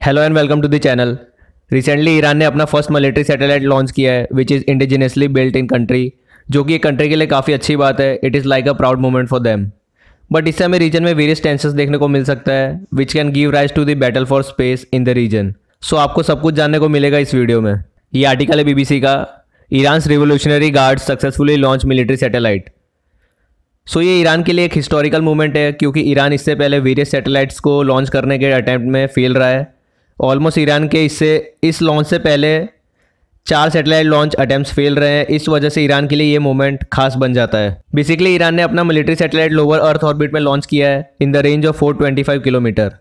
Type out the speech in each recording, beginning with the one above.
Hello and welcome to the channel. Recently Iran ने अपना first military satellite launch किया है which is indigenously built in country, जो कि एक कंट्री के लिए काफ़ी अच्छी बात है। It is like a proud moment for them. But इससे हमें रीजन में वेरियस टेंशंस देखने को मिल सकता है which can give rise to the battle for space in the region. So आपको सब कुछ जानने को मिलेगा इस वीडियो में। ये आर्टिकल है BBC का, Iran revolutionary guard successfully launch military satellite. So ये ईरान के लिए एक हिस्टोरिकल मूवमेंट है क्योंकि ईरान इससे पहले वेरियस सैटेलाइट्स को लॉन्च करने के अटैम्प्ट में फेल रहा है। ऑलमोस्ट ईरान के इस लॉन्च से पहले 4 सैटेलाइट लॉन्च अटैम्प्ट्स फेल रहे हैं। इस वजह से ईरान के लिए ये मोमेंट खास बन जाता है। बेसिकली ईरान ने अपना military satellite lower earth orbit में लॉन्च किया है in the range of 425 kilometre.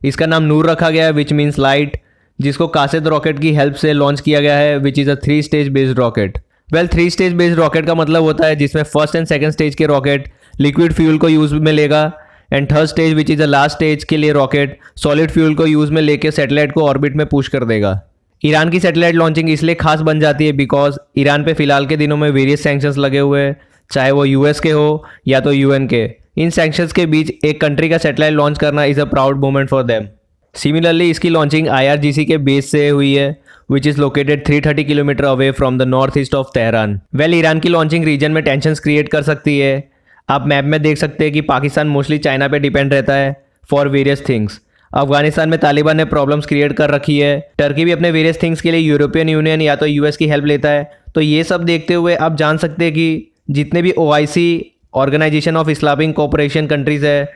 इसका नाम नूर रखा गया है विच मीन्स लाइट, जिसको कासेद रॉकेट की हेल्प से लॉन्च किया गया है which is a 3 stage based rocket. 3 stage based rocket का मतलब होता है जिसमें फर्स्ट एंड सेकंड स्टेज के रॉकेट लिक्विड फ्यूल को यूज में लेगा and third stage which is the last stage के लिए रॉकेट सॉलिड फ्यूल को यूज में लेके सैटेलाइट को ऑर्बिट में पुश कर देगा। ईरान की सैटेलाइट लॉन्चिंग इसलिए खास बन जाती है बिकॉज ईरान पे फिलहाल के दिनों में वेरियस सैंक्शंस लगे हुए हैं, चाहे वो US के हो या तो UN के। इन सैंक्शंस के बीच एक कंट्री का सैटेलाइट लॉन्च करना is a proud moment for them. Similarly इसकी लॉन्चिंग IRGC के बेस से हुई है which is located 330 kilometre away from the north east of Tehran. Iran की लॉन्चिंग रीजन में टेंशंस क्रिएट कर सकती है। आप मैप में देख सकते हैं कि पाकिस्तान मोस्टली चाइना पे डिपेंड रहता है फॉर वेरियस थिंग्स। अफगानिस्तान में तालिबान ने प्रॉब्लम्स क्रिएट कर रखी है। टर्की भी अपने वेरियस थिंग्स के लिए यूरोपियन यूनियन या तो US की हेल्प लेता है। तो ये सब देखते हुए आप जान सकते हैं कि जितने भी OIC organisation of Islamic cooperation countries है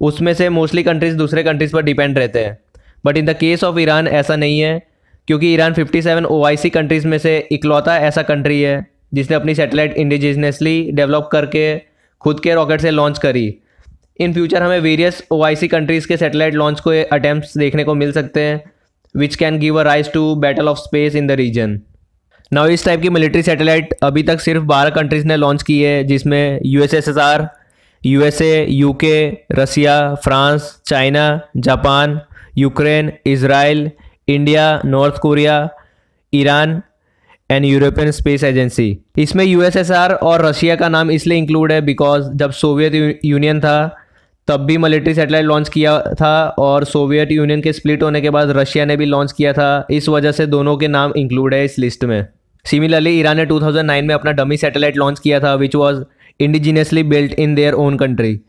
उसमें से मोस्टली कंट्रीज़ दूसरे कंट्रीज़ पर डिपेंड रहते हैं। But in the case of Iran ऐसा नहीं है क्योंकि ईरान 57 OIC कंट्रीज़ में से इकलौता ऐसा कंट्री है जिसने अपनी सैटेलाइट इंडिजिनियसली डेवलप करके खुद के रॉकेट से लॉन्च करी। इन फ्यूचर हमें वेरियस OIC कंट्रीज़ के सैटेलाइट लॉन्च को अटैम्प्ट्स देखने को मिल सकते हैं which can give a rise to battle of space in the region. Now इस टाइप की मिलिट्री सैटेलाइट अभी तक सिर्फ 12 कंट्रीज़ ने लॉन्च की है, जिसमें USSR, USA, UK, Russia, France, China, Japan, Ukraine, Israel, India, North Korea, Iran and European Space Agency. इसमें USSR और रशिया का नाम इसलिए इंक्लूड है बिकॉज जब सोवियत यूनियन था तब भी मिलिट्री सैटेलाइट लॉन्च किया था और सोवियत यूनियन के स्प्लिट होने के बाद रशिया ने भी लॉन्च किया था। इस वजह से दोनों के नाम इंक्लूड है इस लिस्ट में। सिमिलरली ईरान ने 2009 में अपना डमी सैटेलाइट लॉन्च किया था which was indigenously built in their own country.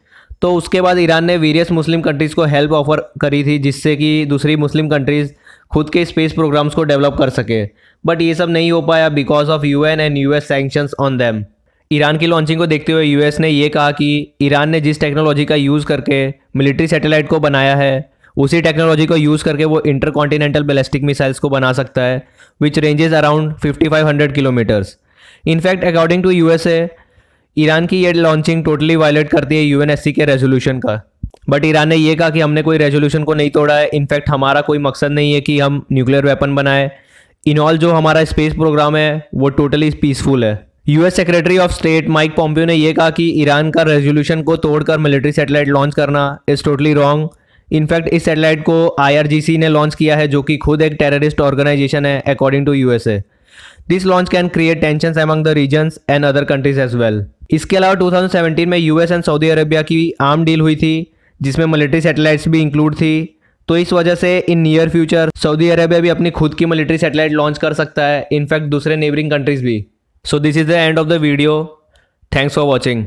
तो उसके बाद ईरान ने वेरियस मुस्लिम कंट्रीज़ को हेल्प ऑफर करी थी जिससे कि दूसरी मुस्लिम कंट्रीज़ खुद के स्पेस प्रोग्राम्स को डेवलप कर सके। बट ये सब नहीं हो पाया because of UN and US sanctions on them. Iran की लॉन्चिंग को देखते हुए US ने ये कहा कि ईरान ने जिस टेक्नोलॉजी का यूज़ करके मिलिट्री सैटेलाइट को बनाया है उसी टेक्नोलॉजी को यूज़ करके वो इंटरकॉन्टिनेंटल बैलिस्टिक मिसाइल्स को बना सकता है which ranges around 5500 kilometres. In fact according to USA Iran की ये लॉन्चिंग टोटली वायलेट करती है UNSC के रेजोल्यूशन का। बट ईरान ने यह कहा कि हमने कोई रेजोल्यूशन को नहीं तोड़ा है। इनफैक्ट हमारा कोई मकसद नहीं है कि हम न्यूक्लियर वेपन बनाए। इन ऑल जो हमारा स्पेस प्रोग्राम है वो टोटली पीसफुल है। US Secretary of State Mike Pompeo ने यह कहा कि ईरान का रेजोल्यूशन को तोड़कर मिलिट्री सैटेलाइट लॉन्च करना इज़ टोटली रॉन्ग। इनफैक्ट इस सैटेलाइट को IRGC ने लॉन्च किया है जो कि खुद एक टेररिस्ट ऑर्गेनाइजेशन है according to USA। This launch can create tensions among the regions and other countries as well. इसके अलावा 2017 में US एंड सऊदी अरेबिया की आर्म डील हुई थी जिसमें मिलिट्री सैटेलाइट्स भी इंक्लूड थी। तो इस वजह से in near future Saudi Arabia भी अपनी खुद की मिलिट्री सैटेलाइट लॉन्च कर सकता है, इनफैक्ट दूसरे नेबरिंग कंट्रीज भी। So this is the end of the video. Thanks for watching.